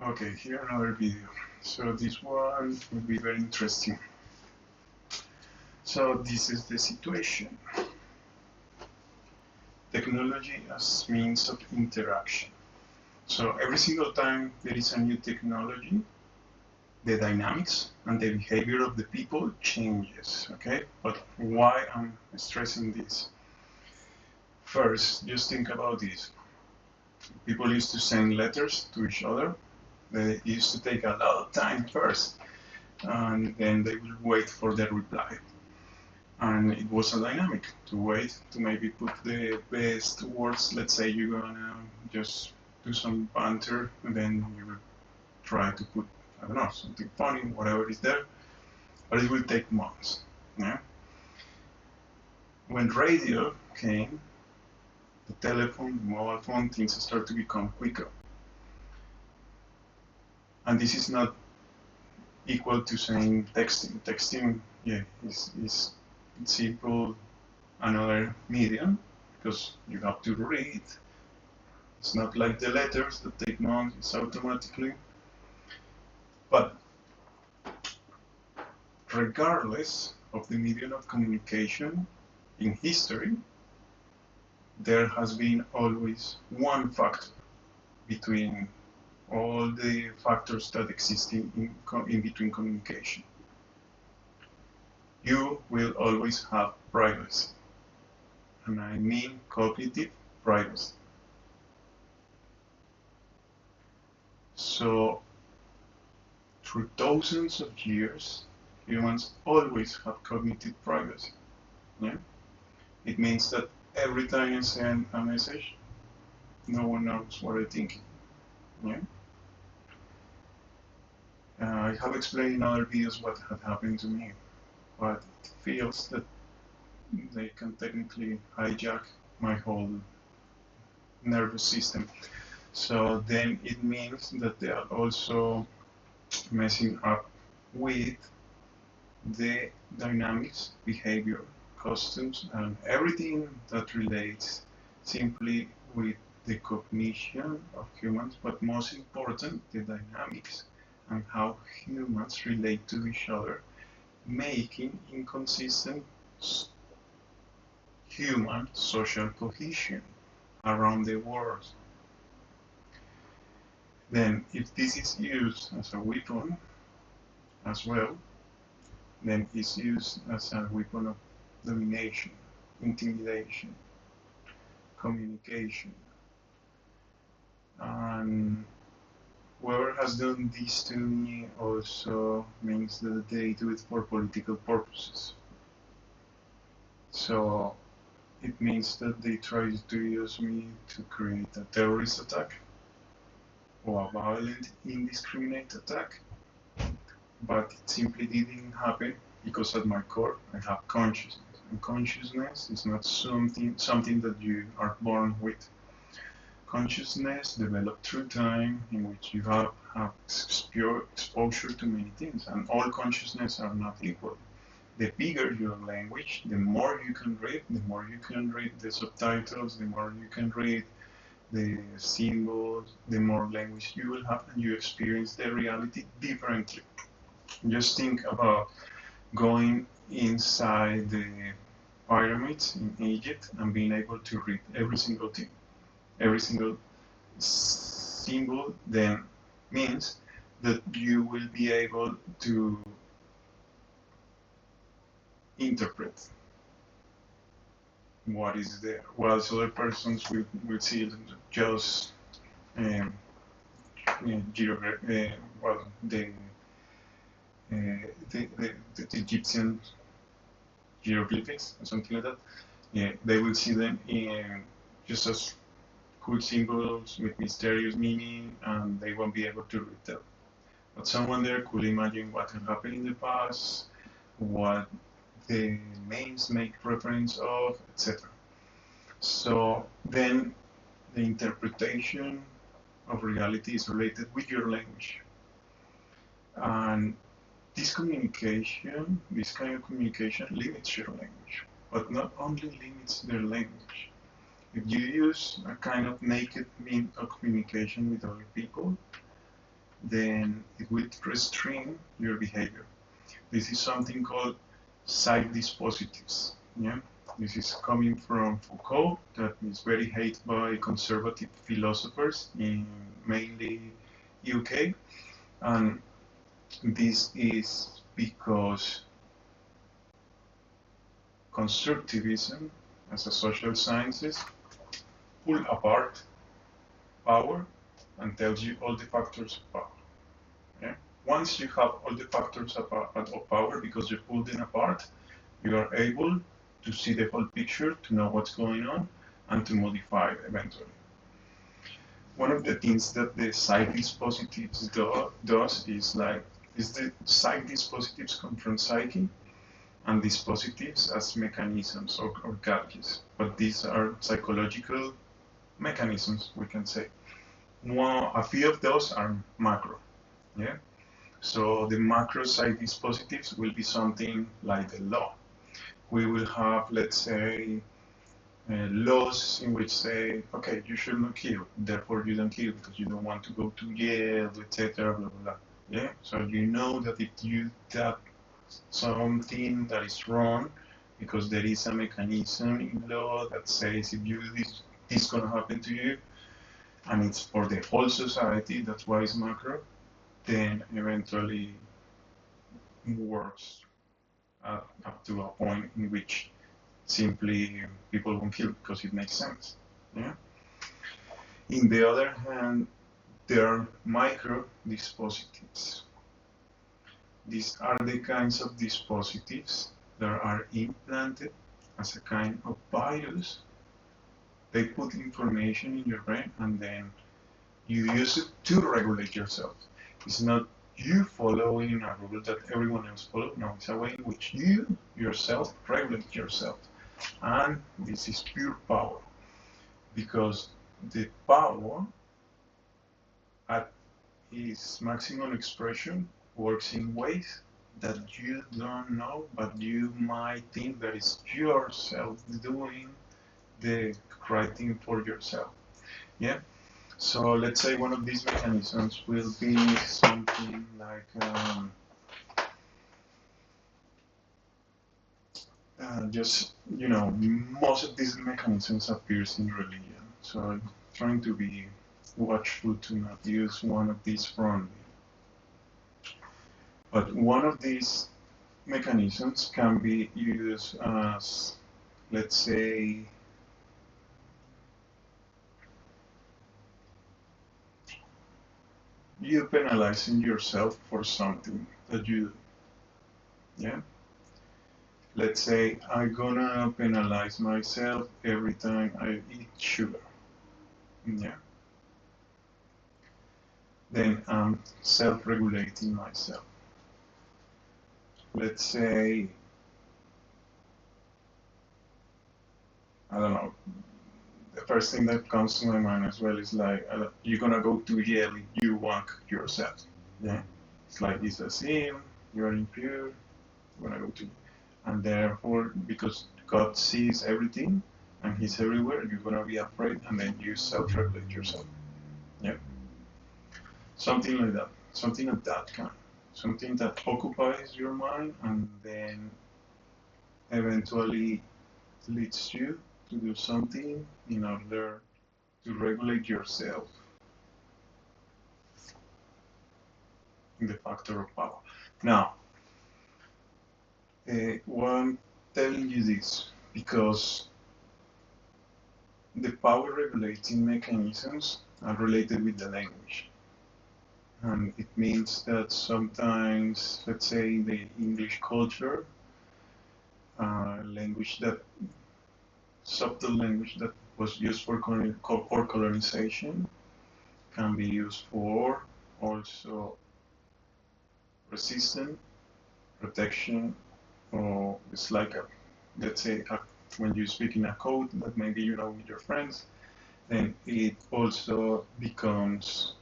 Okay, here another video. So this one will be very interesting. So this is the situation. Technology as means of interaction. So every single time there is a new technology, the dynamics and the behavior of the people changes, okay? But why I'm stressing this? First, just think about this. People used to send letters to each other. They used to take a lot of time first, and then they will wait for the reply. And it was a dynamic to wait to maybe put the best words. Let's say you're gonna just do some banter, and then you will try to put, I don't know, something funny, whatever is there, but it will take months. Yeah? When radio came, the telephone, the mobile phone, things start to become quicker. And this is not equal to saying texting. Texting, yeah, is simple another medium because you have to read. It's not like the letters that take months, it's automatically. But regardless of the medium of communication in history, there has been always one factor between all the factors that exist in between communication. You will always have privacy, and I mean cognitive privacy. So, through thousands of years, humans always have cognitive privacy. Yeah? It means that every time I send a message, no one knows what I'm thinking. Yeah? I have explained in other videos what had happened to me, but it feels that they can technically hijack my whole nervous system. So then it means that they are also messing up with the dynamics, behavior, customs, and everything that relates simply with the cognition of humans, but most important, the dynamics and how humans relate to each other, making inconsistent human social cohesion around the world. Then, if this is used as a weapon as well, then it's used as a weapon of domination, intimidation, communication. And whoever has done this to me also means that they do it for political purposes. So it means that they try to use me to create a terrorist attack or a violent, indiscriminate attack. But it simply didn't happen because at my core I have consciousness. And consciousness is not something that you are born with. Consciousness developed through time in which you have exposure to many things, and all consciousness are not equal. The bigger your language, the more you can read, the more you can read the subtitles, the more you can read the symbols, the more language you will have, and you experience the reality differently. Just think about going inside the pyramids in Egypt and being able to read every single thing, every single symbol, then means that you will be able to interpret what is there, whilst other persons will see just um, well, the Egyptian hieroglyphics or something like that. Yeah, they will see them in just as cool symbols with mysterious meaning, and they won't be able to read them. But someone there could imagine what had happened in the past, what the names make reference of, etc. So then the interpretation of reality is related with your language. And this communication, this kind of communication limits your language, but not only limits their language. If you use a kind of naked mean of communication with other people, then it will restrain your behavior. This is something called side dispositives. Yeah, this is coming from Foucault, that is very hated by conservative philosophers in mainly UK, and this is because constructivism, as a social sciences, pull apart power and tells you all the factors of power. Yeah? Once you have all the factors of power, because you pull them apart, you are able to see the whole picture, to know what's going on, and to modify it eventually. One of the things that the side dispositives does is the side dispositives come from psyche, and dispositives as mechanisms or gadgets, but these are psychological mechanisms, we can say. A few of those are macro. Yeah. So the macro side dispositives will be something like the law. We will have, let's say, laws in which say, okay, you should not kill, therefore you don't kill because you don't want to go to jail, etc. Blah blah blah. Yeah. So you know that if you that something that is wrong, because there is a mechanism in law that says if you do this, it's gonna happen to you, and it's for the whole society. That's why it's macro. Then eventually works up to a point in which simply people won't kill because it makes sense. Yeah. In the other hand, there are micro dispositives. These are the kinds of dispositives that are implanted as a kind of virus. They put information in your brain and then you use it to regulate yourself. It's not you following a rule that everyone else follows. No, it's a way in which you yourself regulate yourself. And this is pure power, because the power at its maximum expression works in ways that you don't know, but you might think that it's yourself doing the right thing for yourself. Yeah. So let's say one of these mechanisms will be something like just, most of these mechanisms appears in religion. So I'm trying to be watchful to not use one of these wrongly. But one of these mechanisms can be used as, let's say, you penalizing yourself for something that you do. Yeah? Let's say I'm gonna penalize myself every time I eat sugar. Yeah. Then I'm self-regulating myself. Let's say, I don't know, the first thing that comes to my mind as well is like, you're gonna go to jail if you wank yourself. Yeah. It's like it's a sin, you're impure, you're gonna go to, and therefore, because God sees everything and He's everywhere, you're gonna be afraid, and then you self-regulate yourself. Yeah. Something like that. Something of that kind. Something that occupies your mind and then eventually leads you to do something in order to regulate yourself in the factor of power. Now, why I'm telling you this? Because the power regulating mechanisms are related with the language. And it means that sometimes, let's say, the English culture, language that subtle language that was used for colonization can be used for also resistance, protection, or it's like let's say, when you speak in a code that maybe you know with your friends, then it also becomes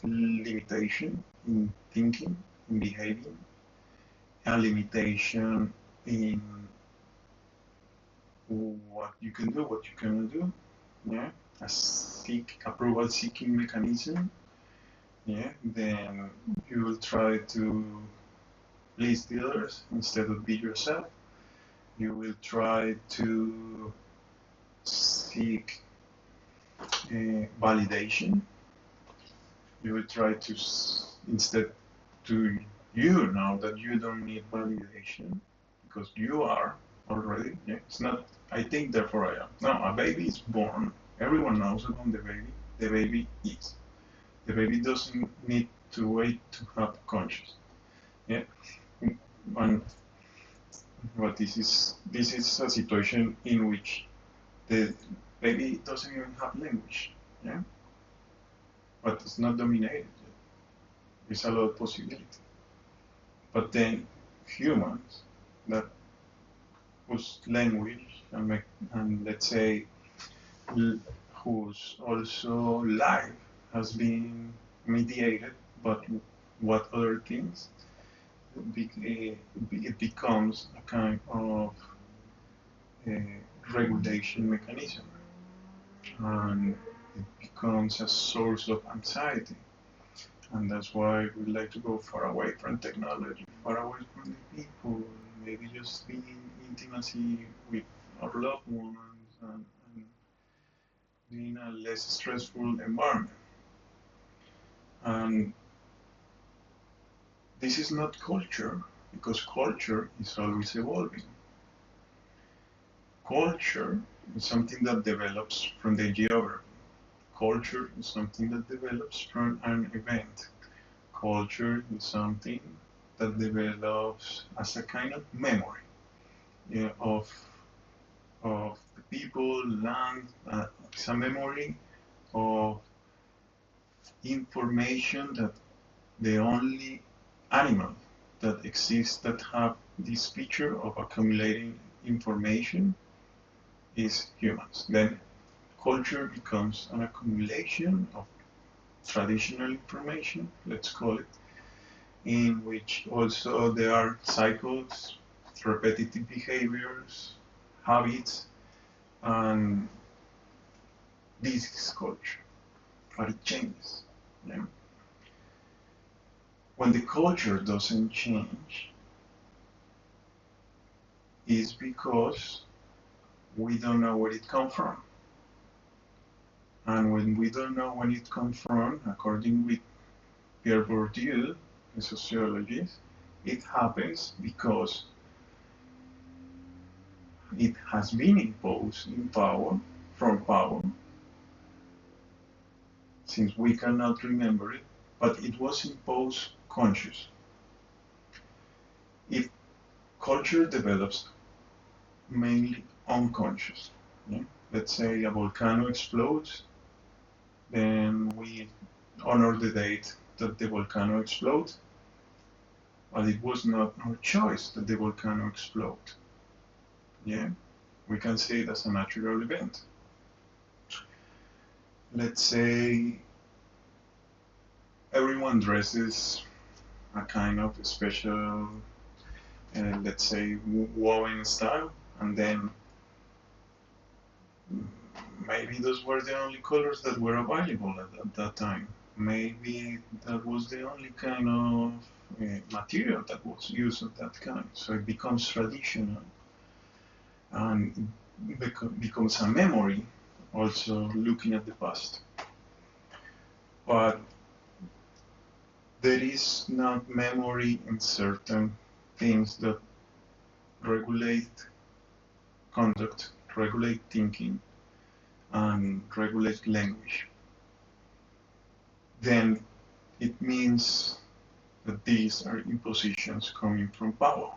limitation in thinking, in behaving, a limitation in what you can do, what you cannot do. Yeah, a approval seeking mechanism. yeah, then you will try to please the others instead of be yourself. You will try to seek validation. You will try to, instead to you know that you don't need validation because you are already. Yeah, it's not, I think, therefore I am. No, a baby is born. Everyone knows about the baby. The baby is. The baby doesn't need to wait to have conscious. Yeah, and but this is a situation in which the baby doesn't even have language. Yeah, but it's not dominated yet. There's a lot of possibility. But then humans that whose language and let's say whose also life has been mediated, but what other things? It becomes a kind of regulation mechanism, and it becomes a source of anxiety. And that's why we like to go far away from technology, far away from the people, maybe just be in intimacy with our loved ones and be in a less stressful environment. And this is not culture, because culture is always evolving. Culture is something that develops from the geography. Culture is something that develops from an event. Culture is something that develops as a kind of memory, yeah, of the people, land. It's a memory of information that the only animal that exists that have this feature of accumulating information is humans. Then culture becomes an accumulation of traditional information, let's call it, in which also there are cycles, repetitive behaviors, habits, and this is culture. But it changes. Yeah? When the culture doesn't change, it's because we don't know where it comes from. And when we don't know where it comes from, according with Pierre Bourdieu, a sociologist, it happens because it has been imposed in power, from power, since we cannot remember it, but it was imposed conscious. If culture develops mainly unconscious, yeah? Let's say a volcano explodes, then we honor the date that the volcano exploded, but it was not our choice that the volcano exploded. Yeah, we can say it as a natural event. Let's say everyone dresses a kind of special, let's say, woven style, and then maybe those were the only colors that were available at that time. Maybe that was the only kind of material that was used of that kind. So it becomes traditional and becomes a memory, also looking at the past. But there is not memory in certain things that regulate conduct, regulate thinking, and regulate language. Then it means that these are impositions coming from power.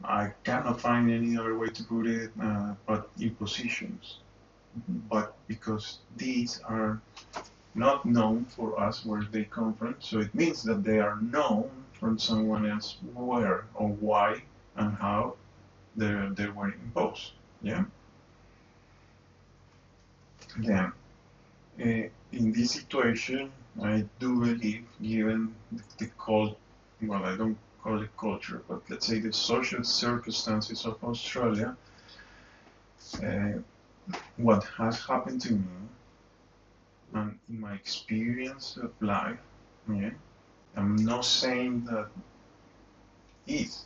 I cannot find any other way to put it but impositions. But because these are not known for us where they come from, so it means that they are known from someone else where or why and how they were imposed. Yeah. Then, in this situation, I do believe, given the cult, well, I don't call it culture, but let's say the social circumstances of Australia, uh, what has happened to me and in my experience of life, yeah, I'm not saying that is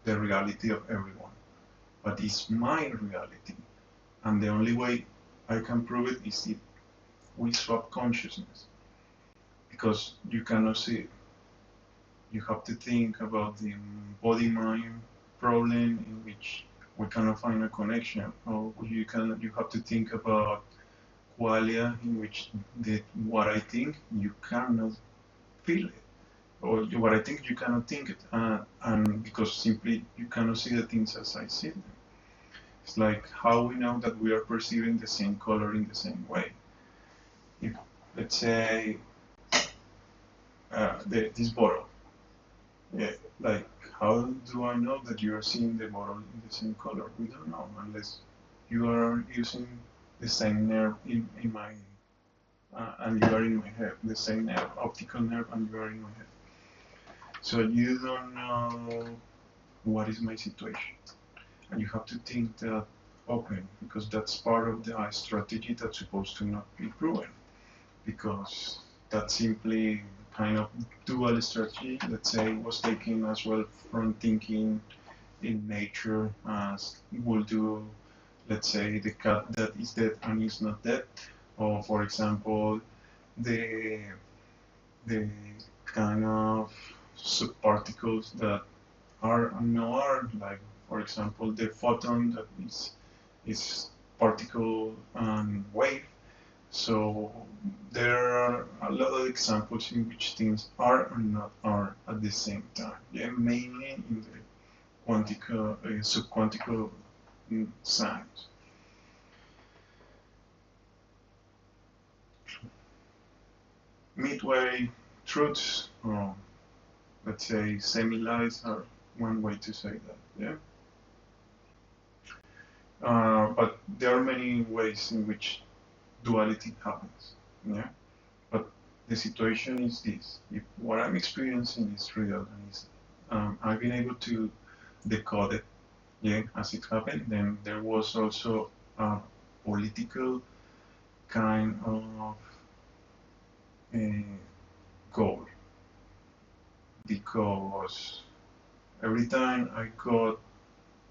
the reality of everyone, but it's my reality. And the only way I can prove it is if we swap consciousness, because you cannot see it. You have to think about the body-mind problem in which we cannot find a connection, or you have to think about qualia in which what I think you cannot feel it, or what I think you cannot think it, and because simply you cannot see the things as I see them. It's like how we know that we are perceiving the same color in the same way. If, let's say, this bottle, yeah, like how do I know that you are seeing the bottle in the same color? We don't know unless you are using the same nerve in my and you are in my head, the same nerve, optical nerve, and you are in my head. So you don't know what is my situation, and you have to think that open, because that's part of the strategy that's supposed to not be proven, because that's simply kind of dual strategy, let's say, was taken as well from thinking in nature as will do, let's say, the cat that is dead and is not dead, or for example, the the kind of subparticles that are and no are, like for example the photon that is particle and wave. So there are a lot of examples in which things are and not are at the same time. Yeah, mainly in the quantical, subquantical science. Midway truths, or let's say semi-lies, are one way to say that. Yeah. But there are many ways in which duality happens. Yeah. But the situation is this: if what I'm experiencing is real and I've been able to decode it, yeah, as it happened, then there was also a political kind of uh, goal, because every time I got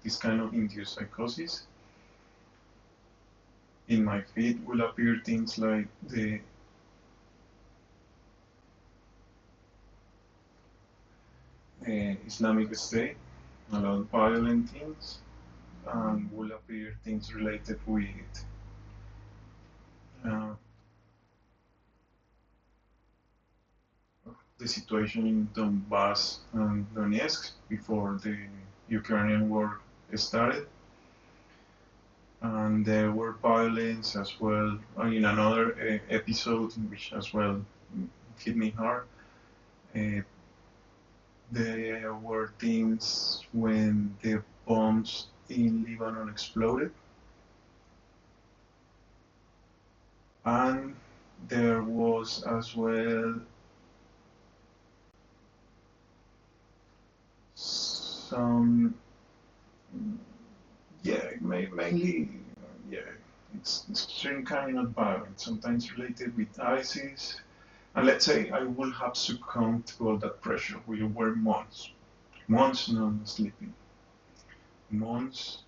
this kind of induced psychosis, in my feed will appear things like the Islamic State, a lot of violent things, and will appear things related with uh, the situation in Donbass and Donetsk before the Ukrainian war started. And there were violence as well in another episode, which as well hit me hard. Uh, there were things when the bombs in Lebanon exploded, and there was as well some, yeah, mainly, yeah, it's extreme kind of violence, sometimes related with ISIS. And let's say I would have succumbed to all that pressure. We were months not sleeping, months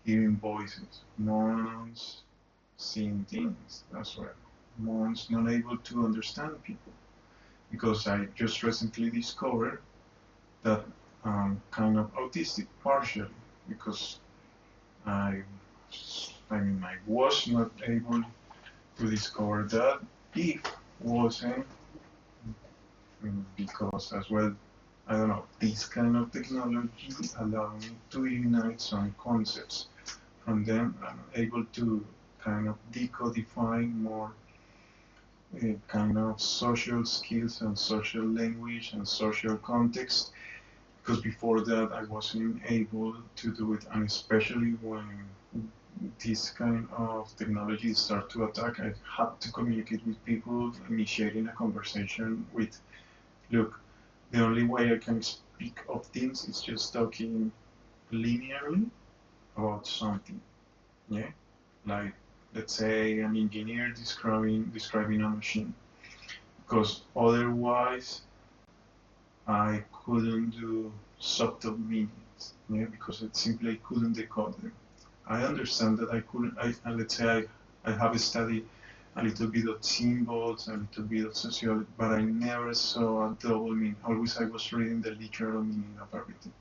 hearing voices, months seeing things as well, months not able to understand people, because I just recently discovered that I'm kind of autistic partially, because I, I was not able to discover that if wasn't because as well, I don't know, this kind of technology allow me to unite some concepts from them. I'm able to kind of decodify more kind of social skills and social language and social context, because before that I wasn't able to do it, and especially when this kind of technology start to attack, I had to communicate with people, initiating a conversation with, look, the only way I can speak of things is just talking linearly about something, yeah, like let's say, an engineer describing a machine, because otherwise I couldn't do subtle meanings, yeah, because it simply couldn't decode them. I understand that I couldn't. Let's say I have studied a little bit of symbols, a little bit of sociology, but I never saw a double meaning. Always I was reading the literal meaning of everything.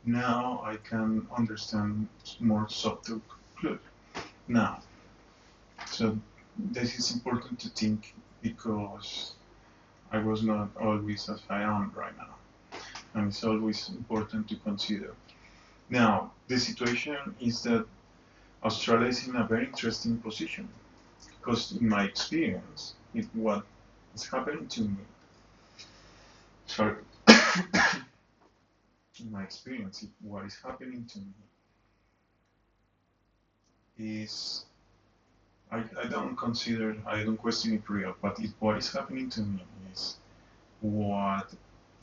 Now I can understand more subtle clues. Now, so this is important to think because I was not always as I am right now, and it's always important to consider. Now, the situation is that Australia is in a very interesting position because, in my experience, what is happening to me, sorry, in my experience, what is happening to me is I don't consider, I don't question it real, but what is happening to me is what it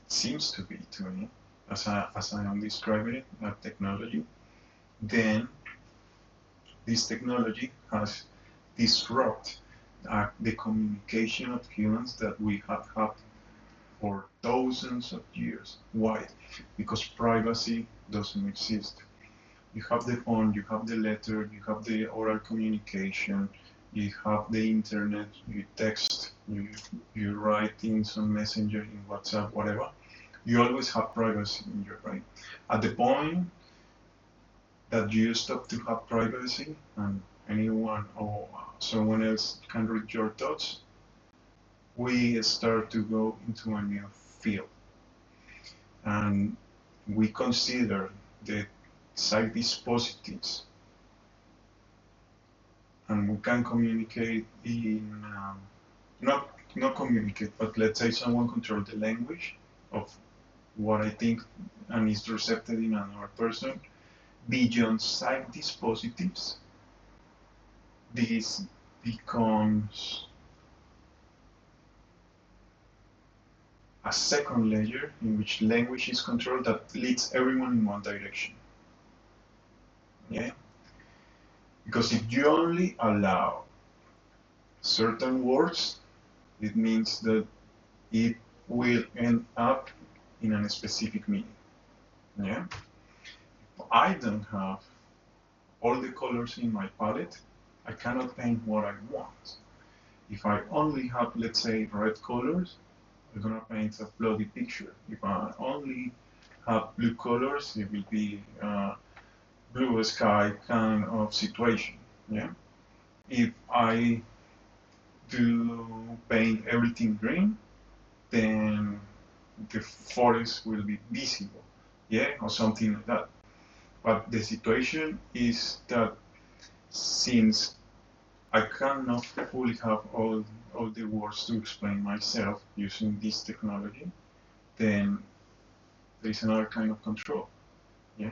seems to be to me, as I am describing it, that technology. Then this technology has disrupted the communication of humans that we have had for thousands of years. Why? Because privacy doesn't exist. You have the phone, you have the letter, you have the oral communication, you have the internet, you text, you write things on Messenger, in WhatsApp, whatever. You always have privacy in your brain. At the point that you stop to have privacy and anyone or someone else can read your thoughts, we start to go into a new field. And we consider the side dispositives, and we can communicate in not communicate, but let's say someone controls the language of what I think and is recepted in another person. Beyond side dispositives, this becomes a second layer in which language is controlled that leads everyone in one direction. Yeah? Because if you only allow certain words, it means that it will end up in a specific meaning. Yeah? If I don't have all the colors in my palette, I cannot paint what I want. If I only have, let's say, red colors, I'm gonna paint a bloody picture. If I only have blue colors, it will be blue sky kind of situation. Yeah. If I do paint everything green, then the forest will be visible. Yeah, or something like that. But the situation is that since I cannot fully have all the words to explain myself using this technology, then there is another kind of control. Yeah.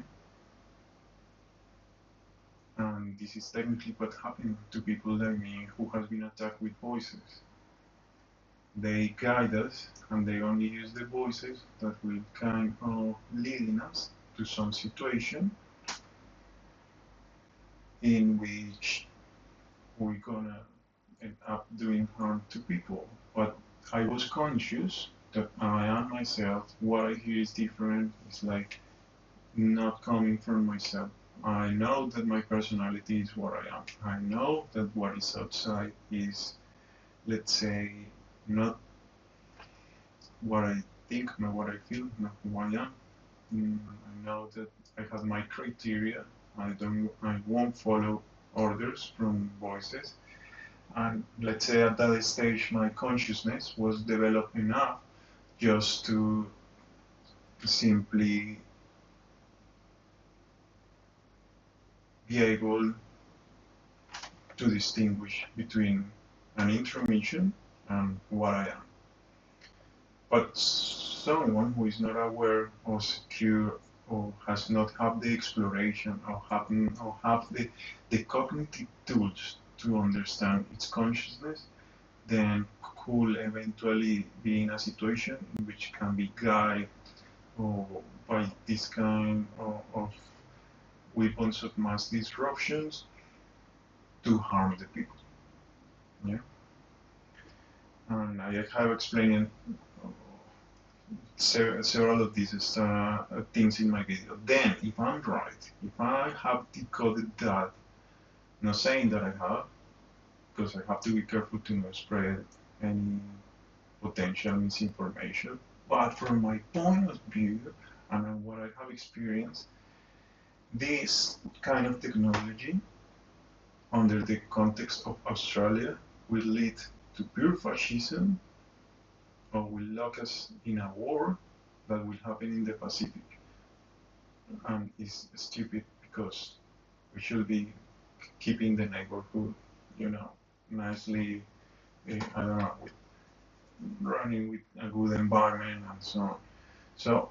And this is technically what happened to people like me who has been attacked with voices. They guide us and they only use the voices that will kind of leading us to some situation in which we're gonna end up doing harm to people. But I was conscious that I am myself, what I hear is different, it's like not coming from myself. I know that my personality is what I am. I know that what is outside is, let's say, not what I think, not what I feel, not who I am. I know that I have my criteria. I won't follow orders from voices. And let's say at that stage, my consciousness was developed enough just to simply be able to distinguish between an intromission and what I am. But someone who is not aware or secure or has not had the exploration or have the cognitive tools to understand its consciousness, then could eventually be in a situation in which can be guided or by this kind of weapons of mass disruptions to harm the people. Yeah, and I have explained several of these things in my video. Then, if I'm right, if I have decoded that, not saying that I have, because I have to be careful to not spread any potential misinformation, but from my point of view and what I have experienced, this kind of technology, under the context of Australia, will lead to pure fascism or will lock us in a war that will happen in the Pacific. And it's stupid because we should be keeping the neighborhood, nicely, I don't know, running with a good environment and so on. So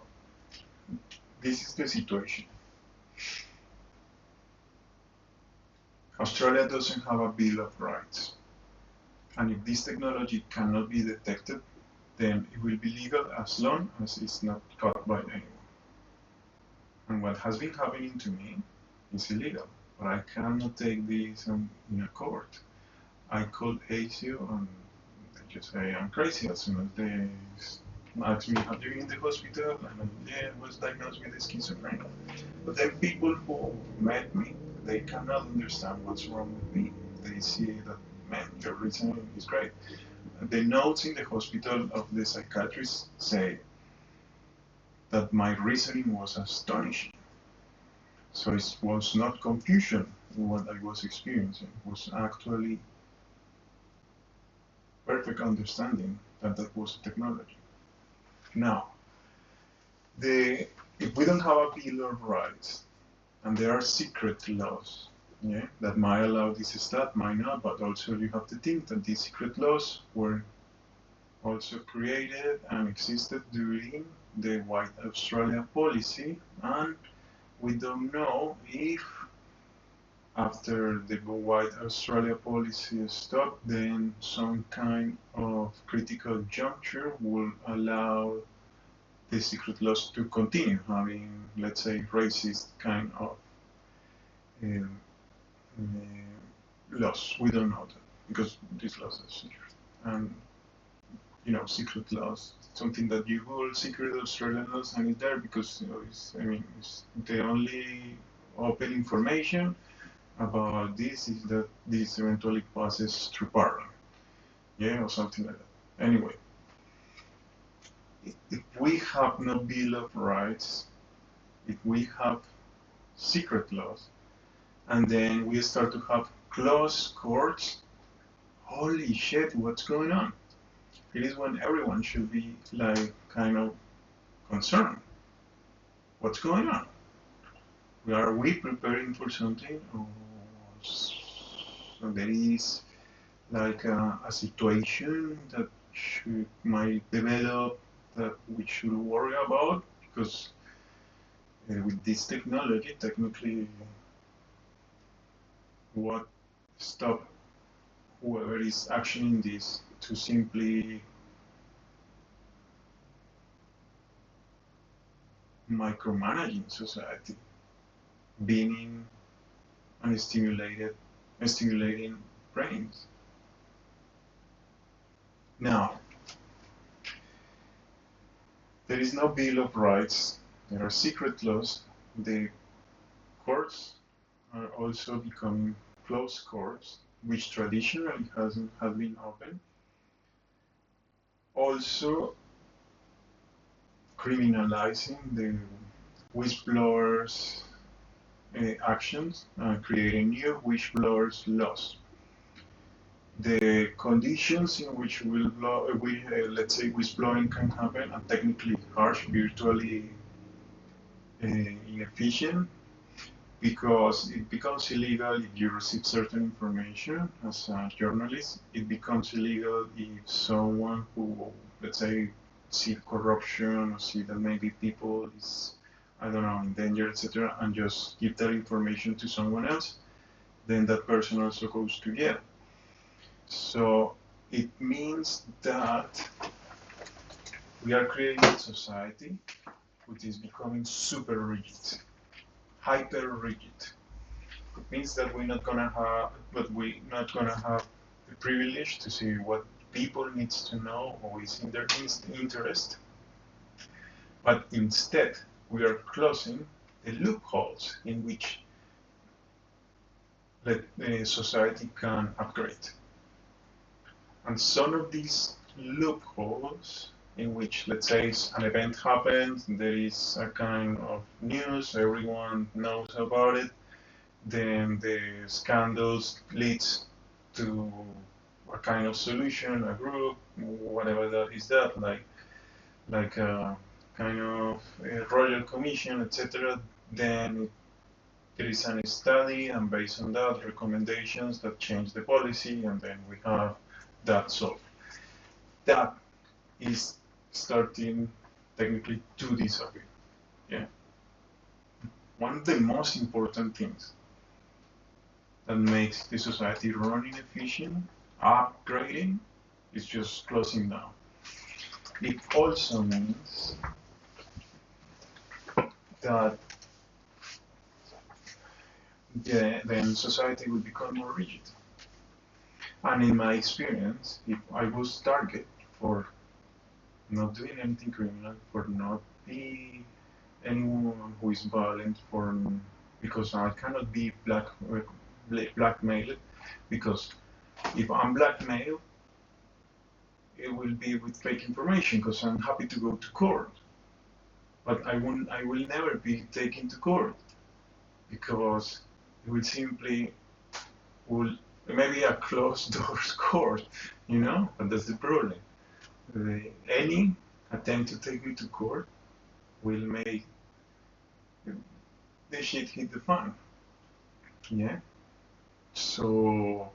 this is the situation. Australia doesn't have a Bill of Rights. And if this technology cannot be detected, then it will be legal as long as it's not caught by anyone. And what has been happening to me is illegal, but I cannot take this in a court. I called ASIO and they just say I'm crazy as soon as they ask me, have you been in the hospital? And yeah, I was diagnosed with schizophrenia. But then people who met me, they cannot understand what's wrong with me. They see that, man, your reasoning is great. The notes in the hospital of the psychiatrist say that my reasoning was astonishing. So it was not confusion what I was experiencing, it was actually perfect understanding that that was technology. Now, if we don't have a Bill of Rights, and there are secret laws, yeah, that might allow this stuff, might not, but also you have to think that these secret laws were also created and existed during the White Australia policy, and we don't know if after the White Australia policy stopped, then some kind of critical juncture will allow the secret laws to continue having, let's say, racist kind of laws. We don't know that because these laws are secret. And secret laws, something that you Google secret Australian laws and it's there because it's the only open information about this is that this eventually passes through Parliament, yeah, or something like that. Anyway, if we have no Bill of Rights, if we have secret laws, and then we start to have closed courts, holy shit, what's going on? It is when everyone should be like kind of concerned. What's going on? Are we preparing for something? Or so there is like a situation that might develop that we should worry about because with this technology, technically, what stop whoever is actioning this to simply micromanaging society, beaming and stimulating brains. Now, there is no Bill of Rights. There are secret laws. The courts are also becoming closed courts, which traditionally have been open. Also, criminalizing the whistleblowers' actions and creating new whistleblowers' laws. The conditions in which let's say whistleblowing can happen are technically harsh, virtually inefficient, because it becomes illegal if you receive certain information as a journalist. It becomes illegal if someone who, let's say, see corruption or see that maybe people is, I don't know, in danger, etc., and just give that information to someone else, then that person also goes to jail. So it means that we are creating a society which is becoming super rigid, hyper rigid. means that we're not gonna have the privilege to see what people needs to know or is in their interest, but instead we are closing the loopholes in which the society can upgrade. And some of these loopholes in which, let's say, an event happened, there is a kind of news, everyone knows about it, then the scandals leads to a kind of solution, a group, whatever that is that, like a kind of a royal commission, etc. Then there is a study, and based on that, recommendations that change the policy, and then we have that solved. That is starting technically to disappear. Yeah. One of the most important things that makes the society running efficient, upgrading, is just closing down. It also means that then society will become more rigid. And in my experience, if I was targeted for not doing anything criminal, for not be anyone who is violent, because I cannot be blackmailed, because if I'm blackmailed, it will be with fake information because I'm happy to go to court. But I will never be taken to court because it will simply maybe a closed doors court, But that's the problem. Any attempt to take me to court will make the shit hit the fan. Yeah. So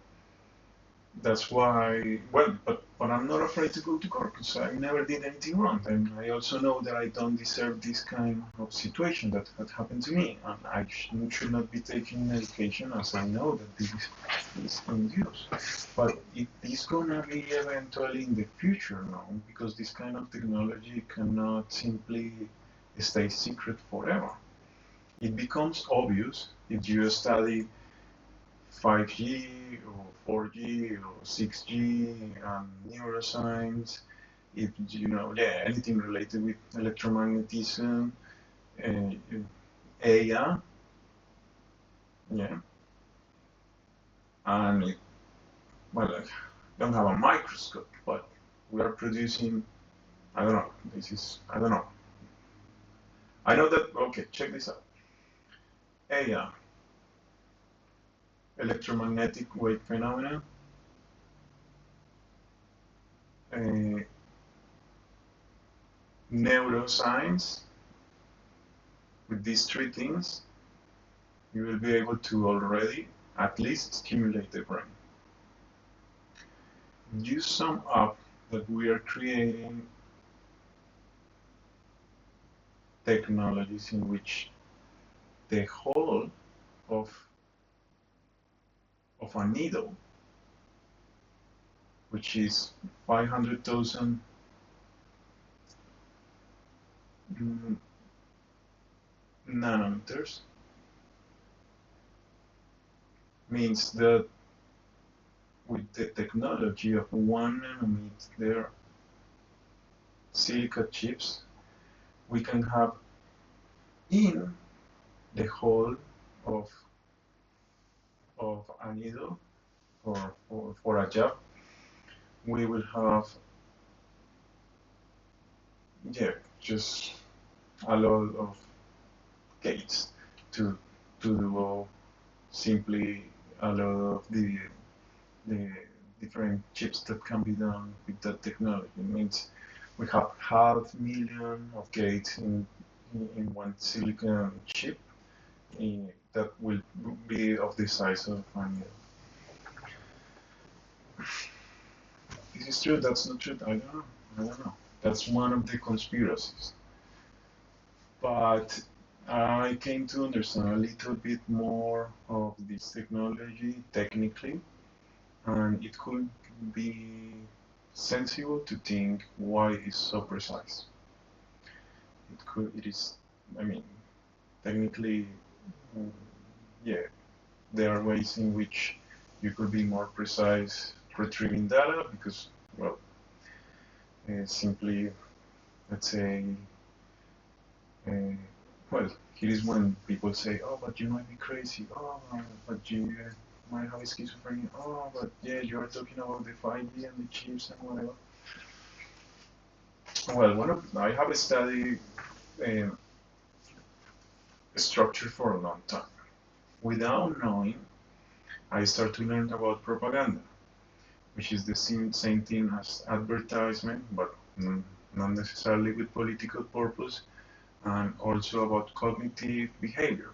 that's why, but I'm not afraid to go to court because I never did anything wrong. And I also know that I don't deserve this kind of situation that had happened to me. And I should not be taking medication as I know that this is induced. But it is going to be eventually in the future now, because this kind of technology cannot simply stay secret forever. It becomes obvious if you study 5G or 4G or 6G and neuroscience, if anything related with electromagnetism, AI, yeah, and I don't have a microscope, but we are producing. I don't know. I don't know. I know that. Okay, check this out. AI, electromagnetic wave phenomena. Neuroscience. With these three things, you will be able to already at least stimulate the brain. You sum up that we are creating technologies in which the whole of a needle, which is 500,000 nanometers, means that with the technology of 1 nanometer silica chips, we can have in the whole of a needle for a job, we will have just a lot of gates to do simply a lot of the different chips that can be done with that technology. It means we have 500,000 of gates in one silicon chip that will be of the size of a needle. Is this true? That's not true. I don't know. That's one of the conspiracies. But I came to understand a little bit more of this technology technically, and it could be sensible to think why it's so precise. It is, I mean, technically, yeah, there are ways in which you could be more precise retrieving data because, well, simply, let's say, uh, well, here is when people say, oh, but you might be crazy. Oh, but you might have schizophrenia. Oh, but yeah, you are talking about the 5G and the chips and whatever. Well, I have studied um, structure for a long time. Without knowing, I start to learn about propaganda, which is the same thing as advertisement, but not necessarily with political purpose, and also about cognitive behavior,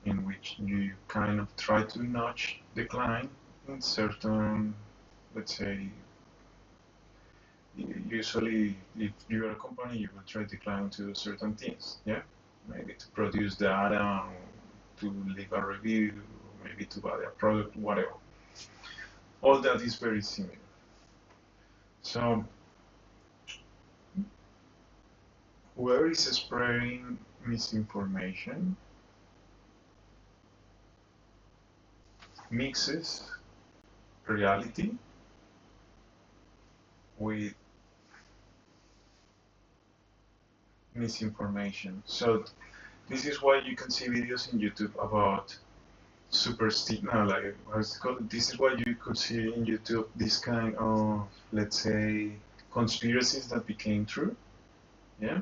in which you kind of try to notch the client in certain, let's say, usually if you're a company, you will try the client to do certain things, yeah? Maybe to produce data, to leave a review, maybe to buy a product, whatever. All that is very similar. So whoever is spreading misinformation mixes reality with misinformation. So this is why you can see videos in YouTube about superstition, no, like what's it called? This is why you could see in YouTube this kind of, let's say, conspiracies that became true. Yeah,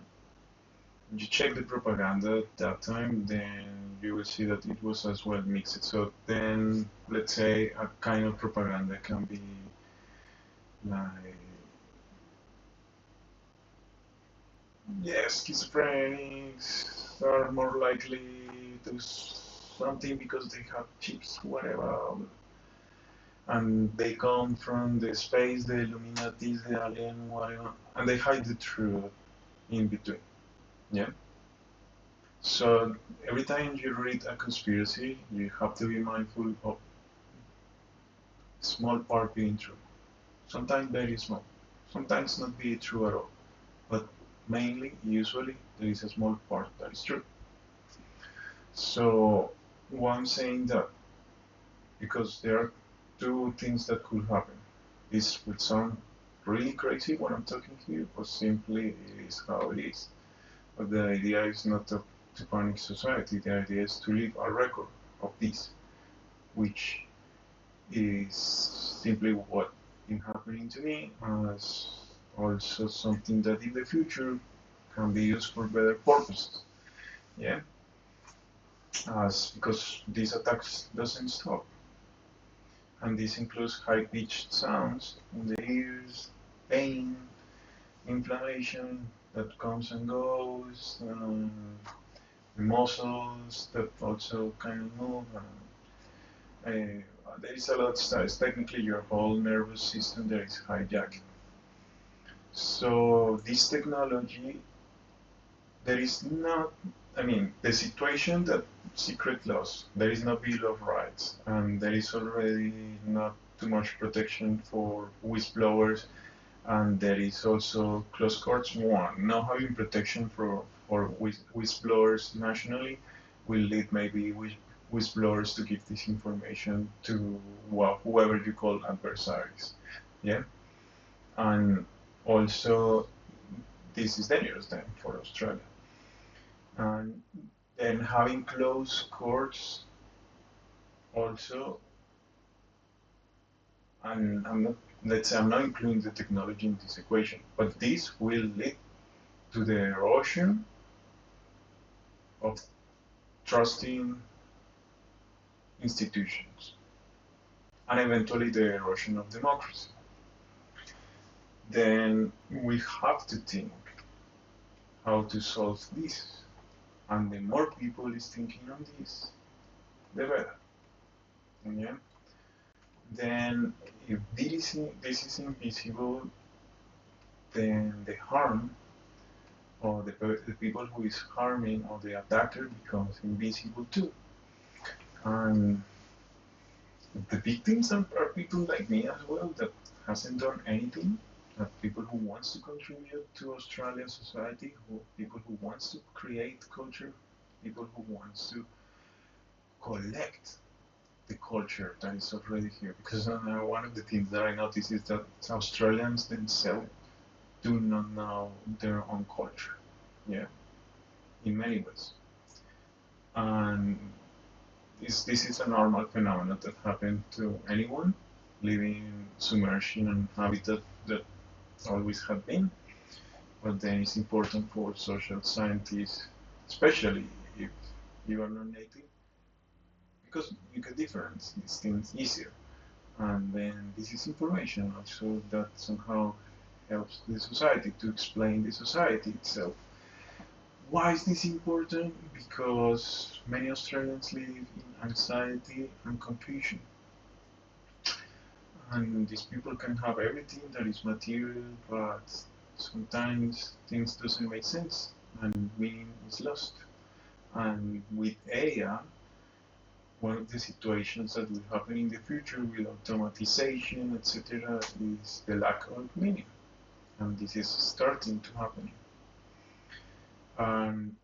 you check the propaganda at that time, then you will see that it was as well mixed. So then, let's say, a kind of propaganda can be like, yes, schizophrenics are more likely to something because they have chips, whatever, and they come from the space, the Illuminati, the alien, whatever, and they hide the truth in between. Yeah. So every time you read a conspiracy, you have to be mindful of small part being true. Sometimes very small. Sometimes not be true at all. But mainly, usually, there is a small part that is true. So why I'm saying that, because there are two things that could happen. This would sound really crazy what I'm talking here, but simply it is how it is. But the idea is not to panic society, the idea is to leave a record of this, which is simply what is happening to me, as also something that in the future can be used for better purposes. Yeah, as because these attacks doesn't stop, and this includes high-pitched sounds in the ears, pain, inflammation that comes and goes, muscles that also kind of move. There is a lot of stuff. Technically, your whole nervous system there is hijacked. So this technology, there is not. I mean, the situation that secret laws, there is no Bill of Rights, and there is already not too much protection for whistleblowers, and there is also close courts. One, not having protection for whistleblowers nationally will lead maybe whistleblowers to give this information to, well, whoever you call adversaries. Yeah, and also this is dangerous then for Australia. And then having close courts also, and I'm not, let's say I'm not including the technology in this equation, but this will lead to the erosion of trusting institutions and eventually the erosion of democracy. Then we have to think how to solve this. And the more people is thinking on this, the better. Yeah? Then if this is invisible, then the harm or the people who is harming or the attacker becomes invisible too. And the victims are people like me as well that hasn't done anything. People who wants to contribute to Australian society, people who wants to create culture, people who wants to collect the culture that is already here. Because one of the things that I notice is that Australians themselves do not know their own culture. Yeah, in many ways. And this is a normal phenomenon that happens to anyone living submerged in an habitat that always have been. But then it's important for social scientists, especially if you are not native, because you get difference. These things easier. And then this is information also that somehow helps the society to explain the society itself. Why is this important? Because many Australians live in anxiety and confusion. And these people can have everything that is material, but sometimes things doesn't make sense and meaning is lost. And with AI, one of the situations that will happen in the future with automatization, etc., is the lack of meaning. And this is starting to happen. And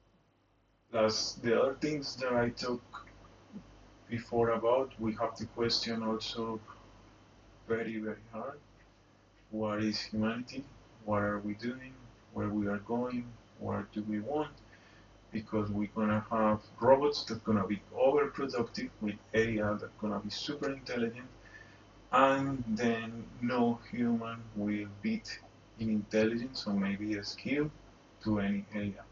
as the other things that I talked before about, we have to question also very, very hard. What is humanity? What are we doing? Where we are going? What do we want? Because we're gonna have robots that are gonna be overproductive with AI that's gonna be super intelligent, and then no human will beat in intelligence or maybe a skill to any AI.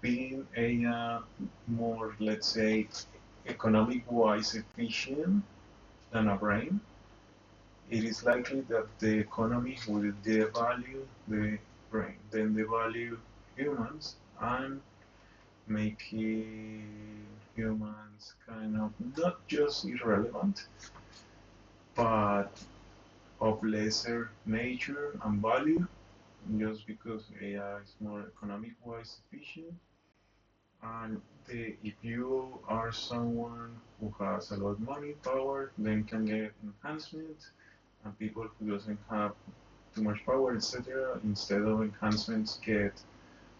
Being AI more, let's say, economic-wise efficient than a brain, it is likely that the economy will devalue the brain, then devalue humans, and making humans kind of not just irrelevant, but of lesser nature and value, just because AI is more economic-wise efficient. And if you are someone who has a lot of money, power, then can get enhancement, and people who doesn't have too much power, etc., instead of enhancements, get,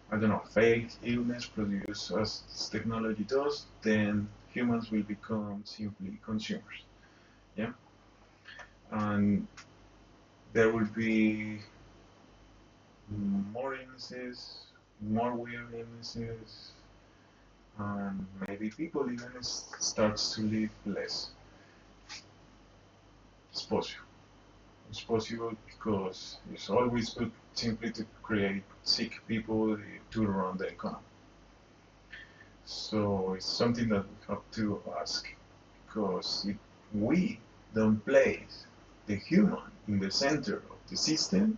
I don't know, fake illness produced as this technology does, then humans will become simply consumers. Yeah, and there will be more illnesses, more weird illnesses, and maybe people even starts to live less. It's possible. It's possible because it's always good simply to create sick people to run the economy. So it's something that we have to ask, because if we don't place the human in the center of the system,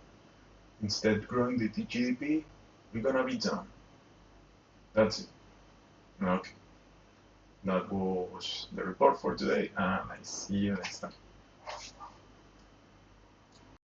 instead growing the GDP, we're gonna be done. That's it. Okay. That was the report for today, and I see you next time.